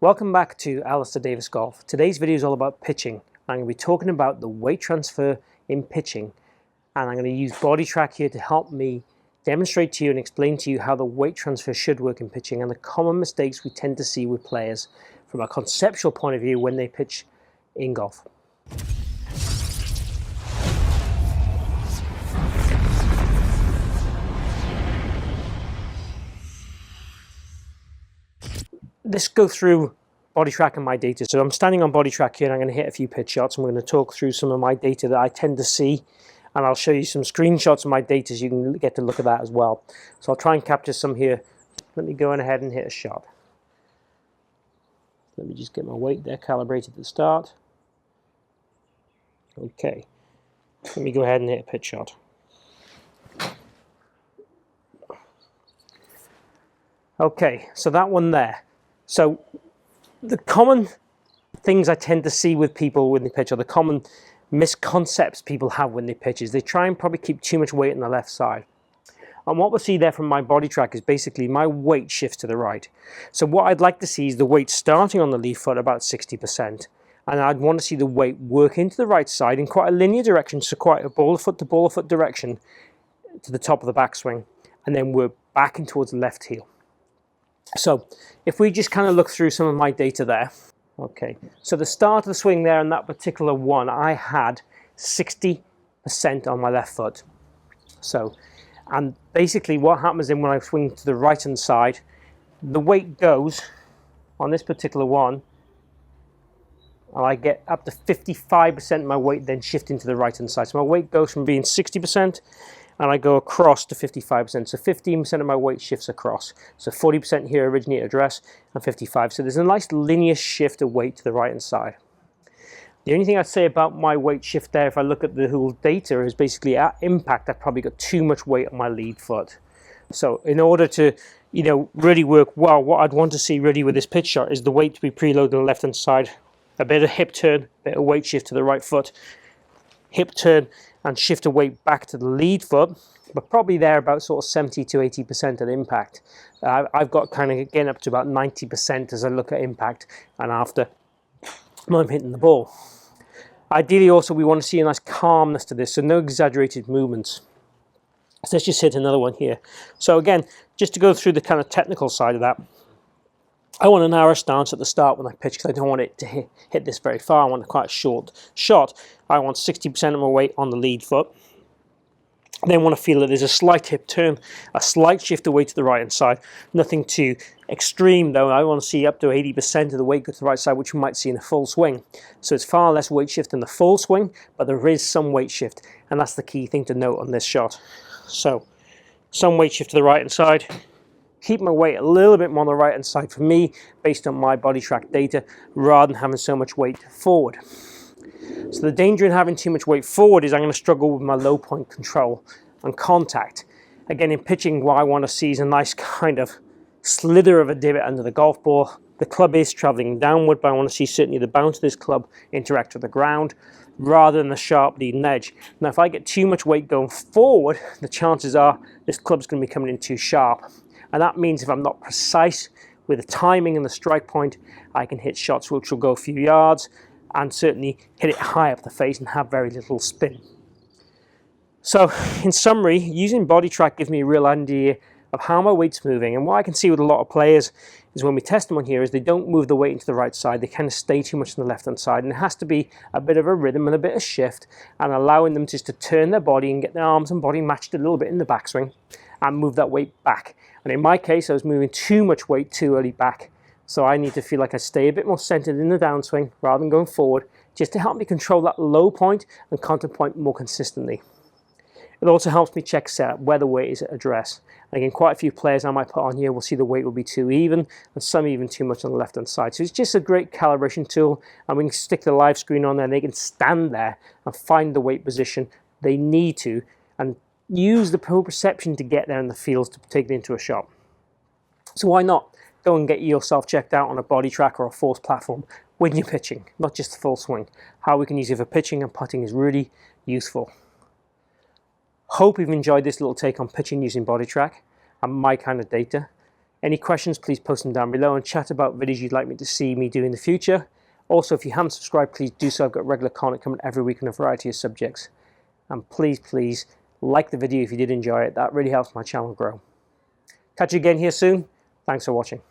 Welcome back to Alistair Davies Golf. Today's video is all about pitching. I'm going to be talking about the weight transfer in pitching, and I'm going to use BodiTrak here to help me demonstrate to you and explain to you how the weight transfer should work in pitching and the common mistakes we tend to see with players from a conceptual point of view when they pitch in golf. Let's go through BodiTrak and my data. So I'm standing on BodiTrak here and I'm going to hit a few pitch shots, and we're going to talk through some of my data that I tend to see, and I'll show you some screenshots of my data so you can get to look at that as well. So I'll try and capture some here. Let me go on ahead and hit a shot. Let me just get my weight there calibrated at the start. Okay, let me go ahead and hit a pitch shot. Okay, so that one there. So the common things I tend to see with people when they pitch, or the common misconceptions people have when they pitch, is they try and probably keep too much weight on the left side. And what we'll see there from my BodiTrak is basically my weight shifts to the right. So what I'd like to see is the weight starting on the lead foot about 60%. And I'd want to see the weight work into the right side in quite a linear direction, so quite a ball foot to ball foot direction to the top of the backswing, and then work back in towards the left heel. So if we just kind of look through some of my data there. Okay, so the start of the swing there in that particular one, I had 60% on my left foot. So, and basically what happens then when I swing to the right hand side, the weight goes on this particular one, and I get up to 55% of my weight then shifting to the right hand side. So my weight goes from being 60% and I go across to 55%. So 15% of my weight shifts across. So 40% here originally at address and 55. So there's a nice linear shift of weight to the right hand side. The only thing I'd say about my weight shift there, if I look at the whole data, is basically at impact I've probably got too much weight on my lead foot. So in order to, really work well, what I'd want to see really with this pitch shot is the weight to be preloaded on the left hand side, a bit of hip turn, a bit of weight shift to the right foot, hip turn and shift the weight back to the lead foot, but probably there about sort of 70 to 80% at impact. I've got kind of getting up to about 90% as I look at impact and after when I'm hitting the ball. Ideally also we want to see a nice calmness to this, so no exaggerated movements. So let's just hit another one here. So again, just to go through the kind of technical side of that, I want a narrow stance at the start when I pitch because I don't want it to hit this very far. I want quite a short shot. I want 60% of my weight on the lead foot. I then want to feel that there's a slight hip turn, a slight shift of weight to the right hand side. Nothing too extreme though. I want to see up to 80% of the weight go to the right side, which you might see in a full swing. So it's far less weight shift in the full swing, but there is some weight shift, and that's the key thing to note on this shot. So some weight shift to the right hand side. Keep my weight a little bit more on the right hand side for me based on my BodiTrak data, rather than having so much weight forward. So the danger in having too much weight forward is I'm going to struggle with my low point control and contact. Again, in pitching, what I want to see is a nice kind of slither of a divot under the golf ball. The club is traveling downward, but I want to see certainly the bounce of this club interact with the ground rather than the sharp leading edge. Now if I get too much weight going forward, the chances are this club's going to be coming in too sharp. And that means if I'm not precise with the timing and the strike point, I can hit shots which will go a few yards and certainly hit it high up the face and have very little spin. So in summary, using BodiTrak gives me a real idea of how my weight's moving. And what I can see with a lot of players is when we test them on here is they don't move the weight into the right side. They kind of stay too much on the left hand side, and it has to be a bit of a rhythm and a bit of shift and allowing them just to turn their body and get their arms and body matched a little bit in the backswing and move that weight back. And in my case, I was moving too much weight too early back. So I need to feel like I stay a bit more centered in the downswing rather than going forward, just to help me control that low point and counter point more consistently. It also helps me check setup where the weight is at address. Again, quite a few players I might put on here will see the weight will be too even, and some even too much on the left hand side. So it's just a great calibration tool, and we can stick the live screen on there and they can stand there and find the weight position they need to and use the proprioception to get there in the fields to take it into a shot. So why not go and get yourself checked out on a BodiTrak or a force platform when you're pitching, not just the full swing. How we can use it for pitching and putting is really useful. Hope you've enjoyed this little take on pitching using BodiTrak and my kind of data. Any questions, please post them down below and chat about videos you'd like me to see me do in the future. Also, if you haven't subscribed, please do so. I've got regular content coming every week on a variety of subjects. And please like the video if you did enjoy it. That really helps my channel grow. Catch you again here soon. Thanks for watching.